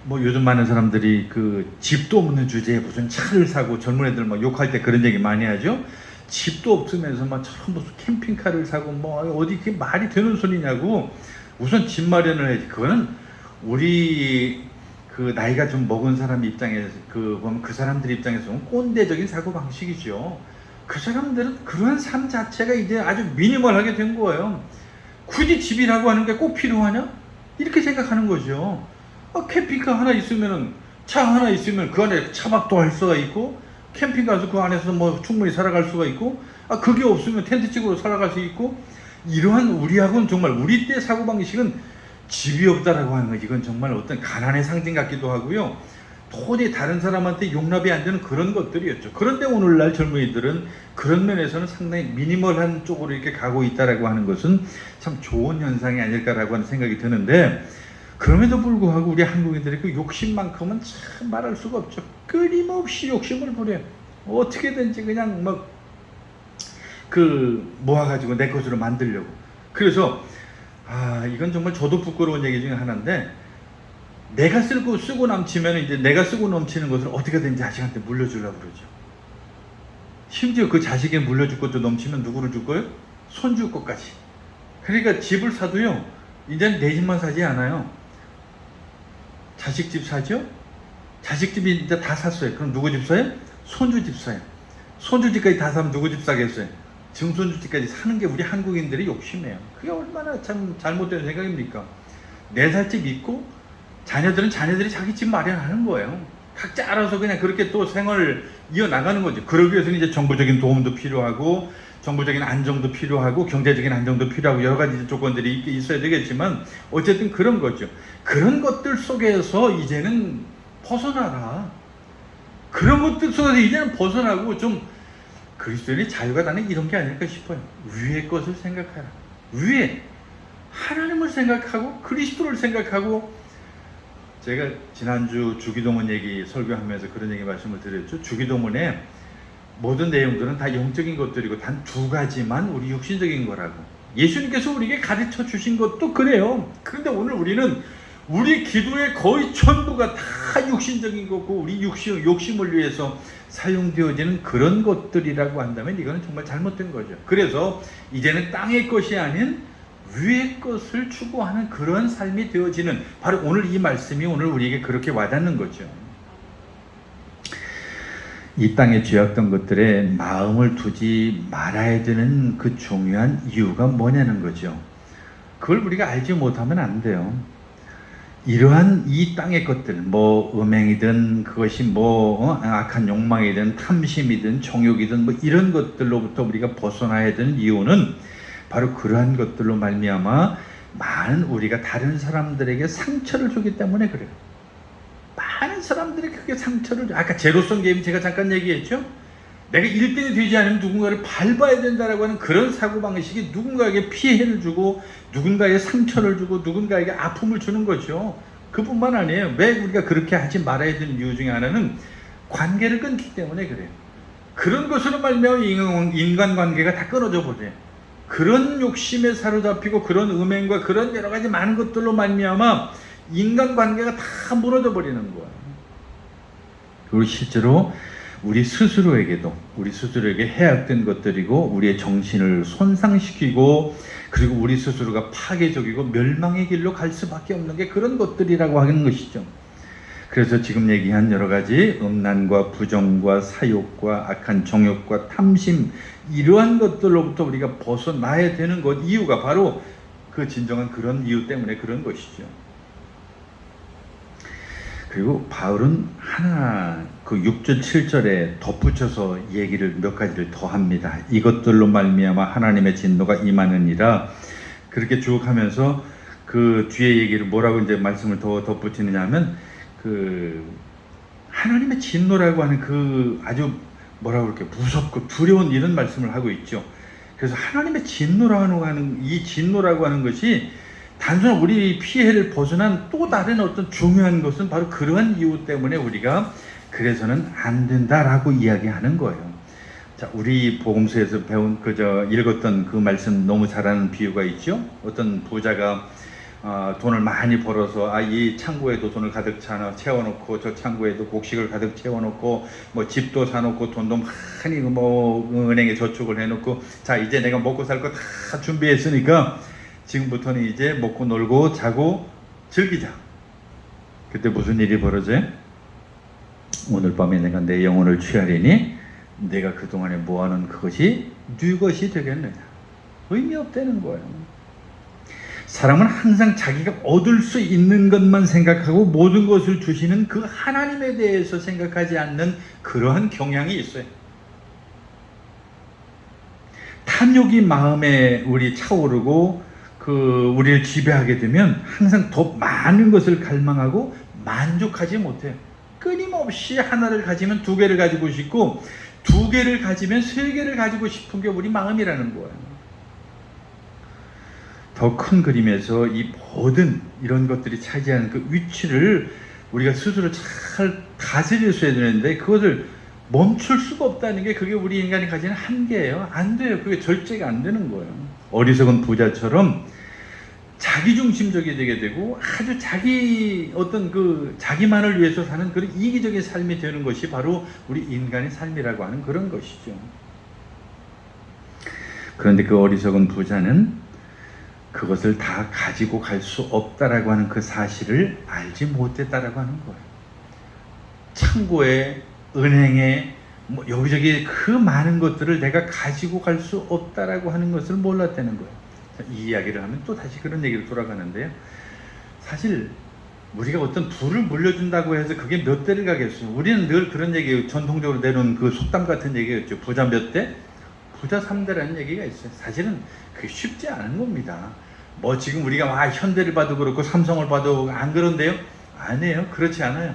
뭐 요즘 많은 사람들이 그 집도 없는 주제에 무슨 차를 사고 젊은 애들 막 욕할 때 그런 얘기 많이 하죠. 집도 없으면서 막 무슨 캠핑카를 사고 뭐 어디 그게 말이 되는 소리냐고. 우선 집 마련을 해야지. 그거는 우리 그 나이가 좀 먹은 사람 입장에서 보면 그 사람들 입장에서는 꼰대적인 사고 방식이죠. 그 사람들은 그러한 삶 자체가 이제 아주 미니멀하게 된 거예요. 굳이 집이라고 하는 게 꼭 필요하냐? 이렇게 생각하는 거죠. 캠핑카 하나 있으면은, 차 하나 있으면 그 안에 차박도 할 수가 있고, 캠핑 가서 그 안에서 뭐 충분히 살아갈 수가 있고, 그게 없으면 텐트 치고 살아갈 수 있고. 이러한 우리하고는 정말 우리 때 사고방식은 집이 없다라고 하는 거, 이건 정말 어떤 가난의 상징 같기도 하고요, 도저히 다른 사람한테 용납이 안 되는 그런 것들이었죠. 그런데 오늘날 젊은이들은 그런 면에서는 상당히 미니멀한 쪽으로 이렇게 가고 있다라고 하는 것은 참 좋은 현상이 아닐까라고 하는 생각이 드는데, 그럼에도 불구하고 우리 한국인들의 그 욕심만큼은 참 말할 수가 없죠. 끊임없이 욕심을 부려요. 어떻게든지 그냥 막 모아가지고 내 것으로 만들려고. 그래서 이건 정말 저도 부끄러운 얘기 중에 하나인데, 내가 쓰고 남치면 이제 내가 쓰고 넘치는 것을 어떻게든지 자식한테 물려주려고 그러죠. 심지어 그 자식에 물려줄 것도 넘치면 누구를 줄 거예요? 손주 것까지. 그러니까 집을 사도요, 이제는 내 집만 사지 않아요. 자식 집 사죠? 자식 집이 이제 다 샀어요. 그럼 누구 집 사요? 손주 집 사요. 손주 집까지 다 사면 누구 집 사겠어요? 증손주 집까지 사는 게 우리 한국인들의 욕심이에요. 그게 얼마나 참 잘못된 생각입니까? 4살 집 있고 자녀들은 자녀들이 자기 집 마련하는 거예요. 각자 알아서 그냥 그렇게 또 생활을 이어나가는 거죠. 그러기 위해서는 이제 정부적인 도움도 필요하고, 정부적인 안정도 필요하고, 경제적인 안정도 필요하고, 여러 가지 조건들이 있어야 되겠지만, 어쨌든 그런 거죠. 그런 것들 속에서 이제는 벗어나라. 그런 것들 속에서 이제는 벗어나고, 좀 그리스도인의 자유가 나는 이런 게 아닐까 싶어요. 위의 것을 생각하라. 위에 하나님을 생각하고 그리스도를 생각하고. 제가 지난주 주기도문 얘기 설교하면서 그런 얘기 말씀을 드렸죠. 주기도문에 모든 내용들은 다 영적인 것들이고 단 2가지만 우리 육신적인 거라고. 예수님께서 우리에게 가르쳐 주신 것도 그래요. 그런데 오늘 우리는 우리 기도의 거의 전부가 다 육신적인 거고, 우리 욕심을 위해서 사용되어지는 그런 것들이라고 한다면 이거는 정말 잘못된 거죠. 그래서 이제는 땅의 것이 아닌 위의 것을 추구하는 그런 삶이 되어지는, 바로 오늘 이 말씀이 오늘 우리에게 그렇게 와닿는 거죠. 이 땅에 죄악된 것들에 마음을 두지 말아야 되는 그 중요한 이유가 뭐냐는 거죠. 그걸 우리가 알지 못하면 안 돼요. 이러한 이 땅의 것들, 음행이든 그것이 악한 욕망이든 탐심이든 정욕이든 이런 것들로부터 우리가 벗어나야 되는 이유는 바로 그러한 것들로 말미암아 많은 우리가 다른 사람들에게 상처를 주기 때문에 그래요. 많은 사람들이 그게 상처를 줘. 아까 제로섬 게임 제가 잠깐 얘기했죠. 내가 1등이 되지 않으면 누군가를 밟아야 된다라고 하는 그런 사고방식이 누군가에게 피해를 주고, 누군가에게 상처를 주고, 누군가에게 아픔을 주는 거죠. 그뿐만 아니에요. 왜 우리가 그렇게 하지 말아야 되는 이유 중에 하나는 관계를 끊기 때문에 그래요. 그런 것으로 말미암아 인간관계가 다 끊어져 버려요. 그런 욕심에 사로잡히고 그런 음행과 그런 여러 가지 많은 것들로 말미암아 인간관계가 다 무너져 버리는 거예요. 그리고 실제로 우리 스스로에게 해악된 것들이고, 우리의 정신을 손상시키고, 그리고 우리 스스로가 파괴적이고 멸망의 길로 갈 수밖에 없는 게 그런 것들이라고 하는 것이죠. 그래서 지금 얘기한 여러 가지 음란과 부정과 사욕과 악한 정욕과 탐심, 이러한 것들로부터 우리가 벗어나야 되는 것, 이유가 바로 그 진정한 그런 이유 때문에 그런 것이죠. 그리고 바울은 그 6절 7절에 덧붙여서 얘기를 몇 가지를 더 합니다. 이것들로 말미암아 하나님의 진노가 임하느니라. 그렇게 쭉 하면서 그 뒤에 얘기를 뭐라고 이제 말씀을 더 덧붙이느냐 하면, 하나님의 진노라고 하는 아주 그렇게 무섭고 두려운 이런 말씀을 하고 있죠. 그래서 하나님의 진노라고 하는 것이 단순한 우리 피해를 벗어난 또 다른 어떤 중요한 것은 바로 그러한 이유 때문에 우리가 그래서는 안 된다라고 이야기하는 거예요. 자, 우리 복음서에서 읽었던 그 말씀 너무 잘 아는 비유가 있죠. 어떤 부자가 돈을 많이 벌어서 이 창고에도 돈을 가득 채워놓고, 저 창고에도 곡식을 가득 채워놓고, 집도 사놓고, 돈도 많이 은행에 저축을 해놓고, 자, 이제 내가 먹고 살 거 다 준비했으니까 지금부터는 이제 먹고 놀고 자고 즐기자. 그때 무슨 일이 벌어져요? 오늘 밤에 내가 내 영혼을 취하리니 내가 그동안에 모아놓은 그것이 네 것이 되겠느냐. 의미 없다는 거예요. 사람은 항상 자기가 얻을 수 있는 것만 생각하고 모든 것을 주시는 그 하나님에 대해서 생각하지 않는 그러한 경향이 있어요. 탐욕이 마음에 우리 차오르고 우리를 지배하게 되면 항상 더 많은 것을 갈망하고 만족하지 못해요. 끊임없이 하나를 가지면 두 개를 가지고 싶고 두 개를 가지면 세 개를 가지고 싶은 게 우리 마음이라는 거예요. 더 큰 그림에서 이 모든 이런 것들이 차지하는 그 위치를 우리가 스스로 잘 다스렸어야 되는데 그것을 멈출 수가 없다는 게 그게 우리 인간이 가지는 한계예요. 안 돼요. 그게 절제가 안 되는 거예요. 어리석은 부자처럼 자기중심적이 되게 되고 아주 자기만을 위해서 사는 그런 이기적인 삶이 되는 것이 바로 우리 인간의 삶이라고 하는 그런 것이죠. 그런데 그 어리석은 부자는 그것을 다 가지고 갈 수 없다라고 하는 그 사실을 알지 못했다라고 하는 거예요. 창고에, 은행에, 여기저기 그 많은 것들을 내가 가지고 갈 수 없다라고 하는 것을 몰랐다는 거예요. 이 이야기를 하면 또 다시 그런 얘기로 돌아가는데요. 사실 우리가 어떤 부를 물려준다고 해서 그게 몇 대를 가겠어요. 우리는 늘 그런 얘기, 전통적으로 내놓은 그 속담 같은 얘기였죠. 부자 몇 대? 부자 3대라는 얘기가 있어요. 사실은 그게 쉽지 않은 겁니다. 지금 우리가 현대를 봐도 그렇고 삼성을 봐도 안 그런데요? 아니에요. 그렇지 않아요.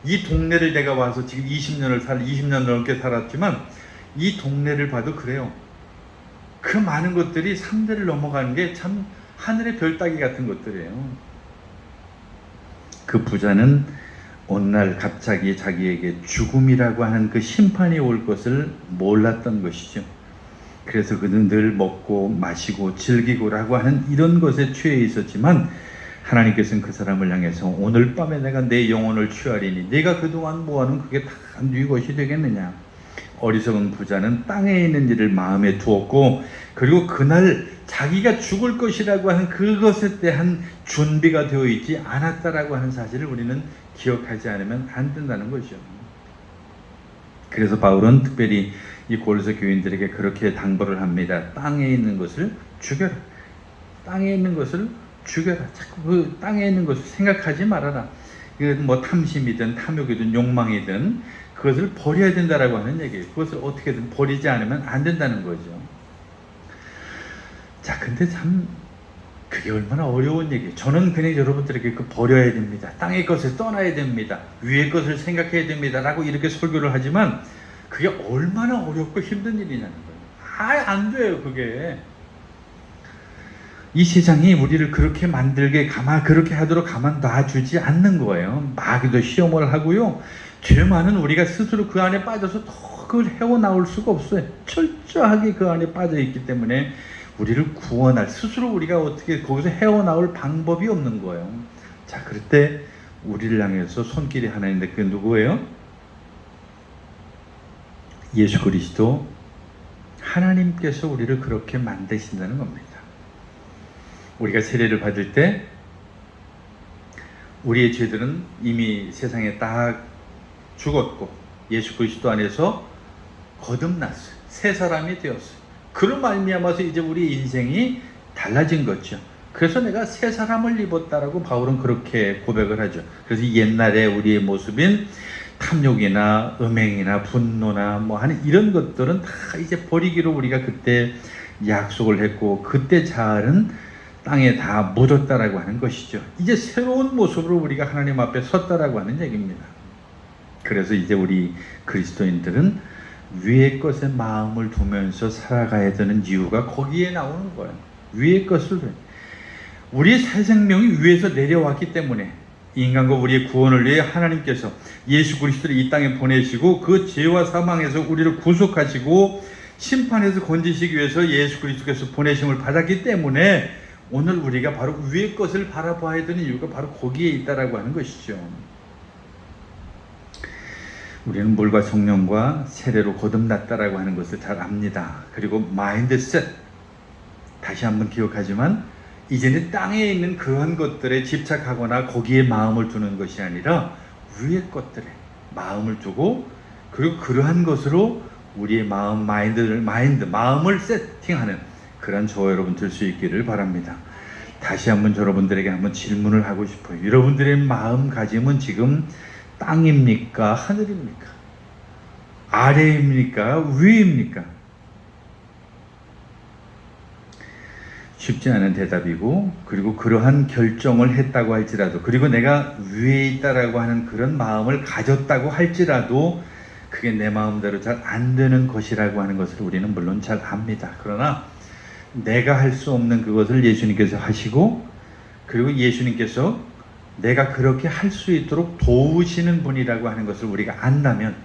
이 동네를 내가 와서 지금 20년 넘게 살았지만 이 동네를 봐도 그래요. 그 많은 것들이 3대를 넘어가는 게 참 하늘의 별 따기 같은 것들이에요. 그 부자는 어느 날 갑자기 자기에게 죽음이라고 하는 그 심판이 올 것을 몰랐던 것이죠. 그래서 그는 늘 먹고 마시고 즐기고라고 하는 이런 것에 취해 있었지만 하나님께서는 그 사람을 향해서 오늘 밤에 내가 내 영혼을 취하리니 네가 그동안 모아놓은 그게 다 네 것이 되겠느냐. 어리석은 부자는 땅에 있는 일을 마음에 두었고 그리고 그날 자기가 죽을 것이라고 하는 그것에 대한 준비가 되어 있지 않았다라고 하는 사실을 우리는 기억하지 않으면 안 된다는 거죠. 그래서 바울은 특별히 이 고린도 교인들에게 그렇게 당부를 합니다. 땅에 있는 것을 죽여라. 땅에 있는 것을 죽여라. 자꾸 그 땅에 있는 것을 생각하지 말아라. 탐심이든 탐욕이든 욕망이든 그것을 버려야 된다라고 하는 얘기예요. 그것을 어떻게든 버리지 않으면 안 된다는 거죠. 자, 근데 참 그게 얼마나 어려운 얘기예요. 저는 그냥 여러분들에게 버려야 됩니다. 땅의 것을 떠나야 됩니다. 위의 것을 생각해야 됩니다. 라고 이렇게 설교를 하지만 그게 얼마나 어렵고 힘든 일이냐는 거예요. 안 돼요, 그게. 이 세상이 우리를 그렇게 만들게 그렇게 하도록 가만 놔주지 않는 거예요. 마귀도 시험을 하고요. 죄 많은 우리가 스스로 그 안에 빠져서 더 그걸 헤어나올 수가 없어요. 철저하게 그 안에 빠져 있기 때문에 우리를 구원할 스스로 우리가 어떻게 거기서 헤어나올 방법이 없는 거예요. 자, 그럴 때 우리를 향해서 손길이 하나 있는데 그게 누구예요? 예수 그리스도 하나님께서 우리를 그렇게 만드신다는 겁니다. 우리가 세례를 받을 때 우리의 죄들은 이미 세상에 다 죽었고 예수 그리스도 안에서 거듭났어요. 새 사람이 되었어요. 그로 말미암아서 이제 우리 인생이 달라진 거죠. 그래서 내가 새 사람을 입었다라고 바울은 그렇게 고백을 하죠. 그래서 옛날에 우리의 모습인 탐욕이나 음행이나 분노나 하는 이런 것들은 다 이제 버리기로 우리가 그때 약속을 했고 그때 자아는 땅에 다 묻었다라고 하는 것이죠. 이제 새로운 모습으로 우리가 하나님 앞에 섰다라고 하는 얘기입니다. 그래서 이제 우리 그리스도인들은 위의 것에 마음을 두면서 살아가야 되는 이유가 거기에 나오는 거예요. 위의 것을 우리의 새 생명이 위에서 내려왔기 때문에 인간과 우리의 구원을 위해 하나님께서 예수 그리스도를 이 땅에 보내시고 그 죄와 사망에서 우리를 구속하시고 심판에서 건지시기 위해서 예수 그리스도께서 보내심을 받았기 때문에 오늘 우리가 바로 위의 것을 바라봐야 되는 이유가 바로 거기에 있다라고 하는 것이죠. 우리는 물과 성령과 세례로 거듭났다라고 하는 것을 잘 압니다. 그리고 마인드셋 다시 한번 기억하지만 이제는 땅에 있는 그런 것들에 집착하거나 거기에 마음을 두는 것이 아니라 위의 것들에 마음을 두고, 그리고 그러한 것으로 우리의 마음을 세팅하는 그런 저와 여러분 될 수 있기를 바랍니다. 다시 한번 여러분들에게 한번 질문을 하고 싶어요. 여러분들의 마음가짐은 지금 땅입니까? 하늘입니까? 아래입니까? 위입니까? 쉽지 않은 대답이고, 그리고 그러한 결정을 했다고 할지라도, 그리고 내가 위에 있다라고 하는 그런 마음을 가졌다고 할지라도 그게 내 마음대로 잘 안 되는 것이라고 하는 것을 우리는 물론 잘 압니다. 그러나 내가 할 수 없는 그것을 예수님께서 하시고, 그리고 예수님께서 내가 그렇게 할 수 있도록 도우시는 분이라고 하는 것을 우리가 안다면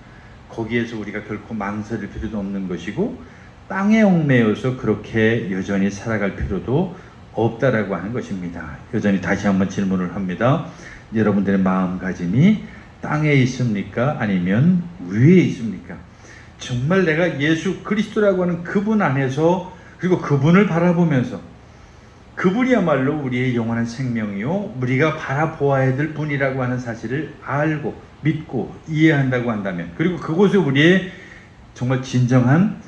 거기에서 우리가 결코 망설일 필요도 없는 것이고, 땅에 얽매여서 그렇게 여전히 살아갈 필요도 없다라고 하는 것입니다. 여전히 다시 한번 질문을 합니다. 여러분들의 마음가짐이 땅에 있습니까? 아니면 위에 있습니까? 정말 내가 예수 그리스도라고 하는 그분 안에서, 그리고 그분을 바라보면서, 그분이야말로 우리의 영원한 생명이요 우리가 바라보아야 될 분이라고 하는 사실을 알고 믿고 이해한다고 한다면, 그리고 그곳에 우리의 정말 진정한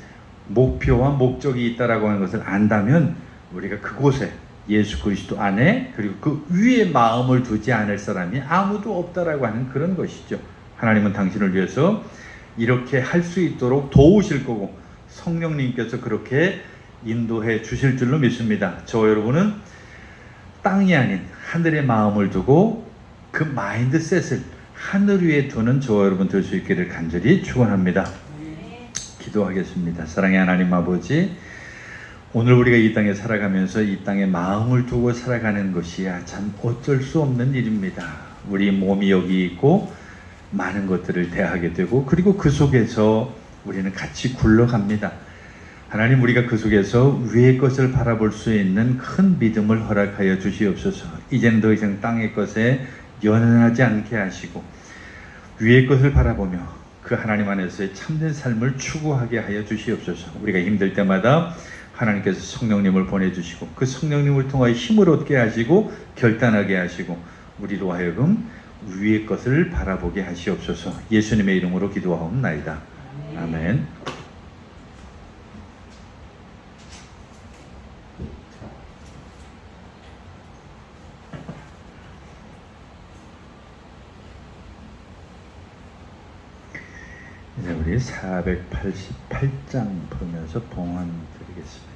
목표와 목적이 있다라고 하는 것을 안다면, 우리가 그곳에 예수 그리스도 안에, 그리고 그 위에 마음을 두지 않을 사람이 아무도 없다라고 하는 그런 것이죠. 하나님은 당신을 위해서 이렇게 할 수 있도록 도우실 거고, 성령님께서 그렇게 인도해 주실 줄로 믿습니다. 저와 여러분은 땅이 아닌 하늘에 마음을 두고 그 마인드셋을 하늘 위에 두는 저와 여러분 될 수 있기를 간절히 축원합니다. 기도하겠습니다. 사랑의 하나님 아버지, 오늘 우리가 이 땅에 살아가면서 이 땅에 마음을 두고 살아가는 것이야 참 어쩔 수 없는 일입니다. 우리 몸이 여기 있고 많은 것들을 대하게 되고, 그리고 그 속에서 우리는 같이 굴러갑니다. 하나님, 우리가 그 속에서 위의 것을 바라볼 수 있는 큰 믿음을 허락하여 주시옵소서. 이제는 더 이상 땅의 것에 연연하지 않게 하시고 위의 것을 바라보며 그 하나님 안에서의 참된 삶을 추구하게 하여 주시옵소서. 우리가 힘들 때마다 하나님께서 성령님을 보내주시고 그 성령님을 통하여 힘을 얻게 하시고 결단하게 하시고 우리로 하여금 위의 것을 바라보게 하시옵소서. 예수님의 이름으로 기도하옵나이다. 아멘. 이제 우리 488장 부르면서 봉헌 드리겠습니다.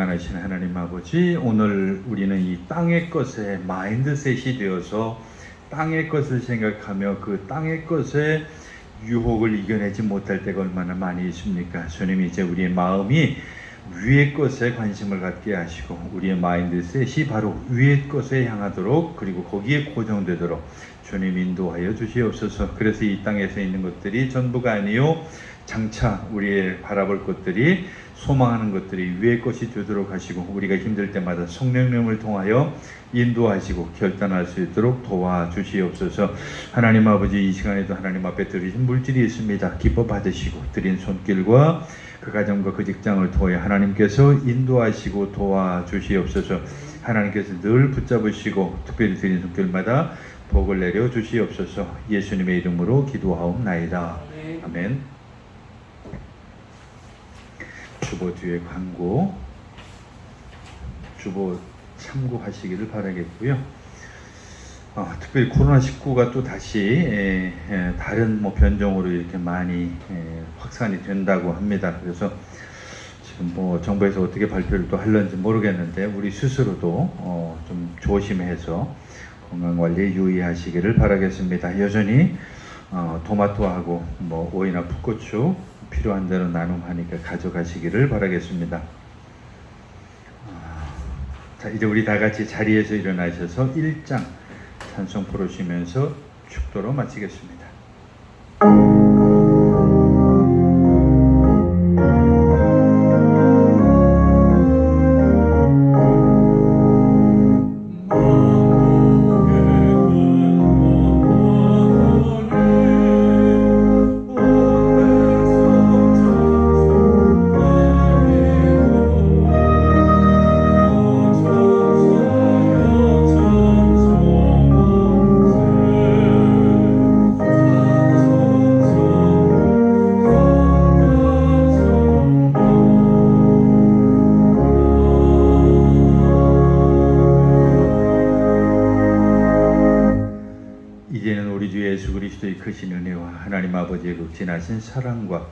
충만하신 하나님 아버지, 오늘 우리는 이 땅의 것에 마인드셋이 되어서 땅의 것을 생각하며 그 땅의 것에 유혹을 이겨내지 못할 때가 얼마나 많이 있습니까? 주님, 이제 우리의 마음이 위의 것에 관심을 갖게 하시고 우리의 마인드셋이 바로 위의 것에 향하도록, 그리고 거기에 고정되도록 주님 인도하여 주시옵소서. 그래서 이 땅에서 있는 것들이 전부가 아니요 장차 우리의 바라볼 것들이, 소망하는 것들이 위의 것이 되도록 하시고, 우리가 힘들 때마다 성령님을 통하여 인도하시고 결단할 수 있도록 도와주시옵소서. 하나님 아버지, 이 시간에도 하나님 앞에 드리신 물질이 있습니다. 기뻐 받으시고 드린 손길과 그 가정과 그 직장을 통해 하나님께서 인도하시고 도와주시옵소서. 하나님께서 늘 붙잡으시고 특별히 드린 손길마다 복을 내려 주시옵소서. 예수님의 이름으로 기도하옵나이다. 아멘. 주보 뒤에 광고, 주보 참고하시기를 바라겠고요. 특별히 코로나19가 또 다시 다른 변종으로 이렇게 많이 확산이 된다고 합니다. 그래서 지금 정부에서 어떻게 발표를 또 할런지 모르겠는데, 우리 스스로도 좀 조심해서 건강관리에 유의하시기를 바라겠습니다. 여전히 토마토하고 오이나 풋고추 필요한 대로 나눔하니까 가져가시기를 바라겠습니다. 자, 이제 우리 다 같이 자리에서 일어나셔서 1장 찬송 부르시면서 축도로 마치겠습니다. 크신 은혜와 하나님 아버지의 극진하신 사랑과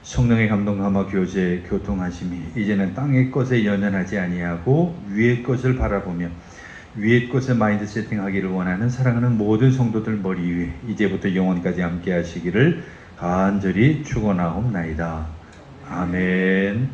성령의 감동함과 교제 교통하심이 이제는 땅의 것에 연연하지 아니하고 위의 것을 바라보며 위의 것에 마인드 세팅하기를 원하는 사랑하는 모든 성도들 머리 위에 이제부터 영원까지 함께 하시기를 간절히 축원하옵나이다. 아멘.